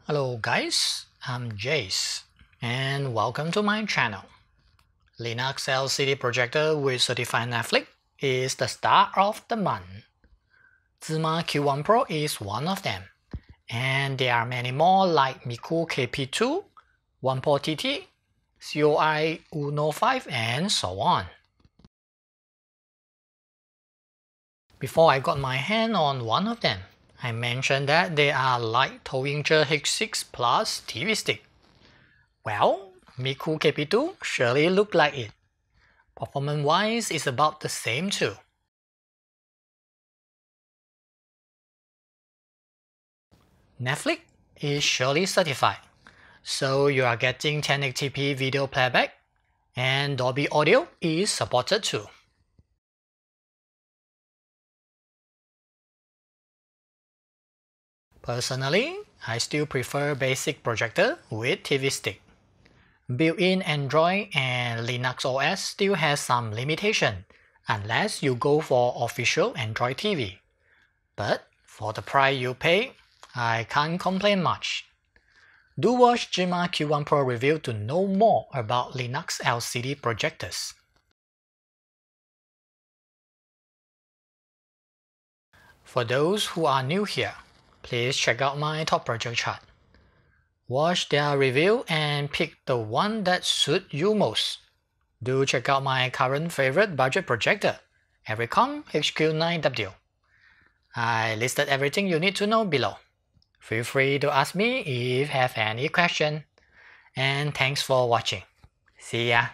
Hello guys, I'm Jace and welcome to my channel. Linux LCD projector with certified Netflix is the star of the month. ZEEMR Q1 Pro is one of them, and there are many more like MECOOL KP2, Wanbo TT, COI UNO5 and so on. Before I got my hand on one of them, I mentioned that they are like Projector H6 Plus TV stick. Well, MECOOL KP2 surely look like it. Performance-wise, it's about the same too. Netflix is surely certified, so you are getting 1080p video playback, and Dolby Audio is supported too. Personally, I still prefer basic projector with TV stick. Built-in Android and Linux OS still has some limitation unless you go for official Android TV. But for the price you pay, I can't complain much. Do watch ZEEMR Q1 Pro review to know more about Linux LCD projectors. For those who are new here, please check out my top project chart. Watch their review and pick the one that suits you most. Do check out my current favorite budget projector, Everycom HQ9W. I listed everything you need to know below. Feel free to ask me if you have any question. And thanks for watching. See ya!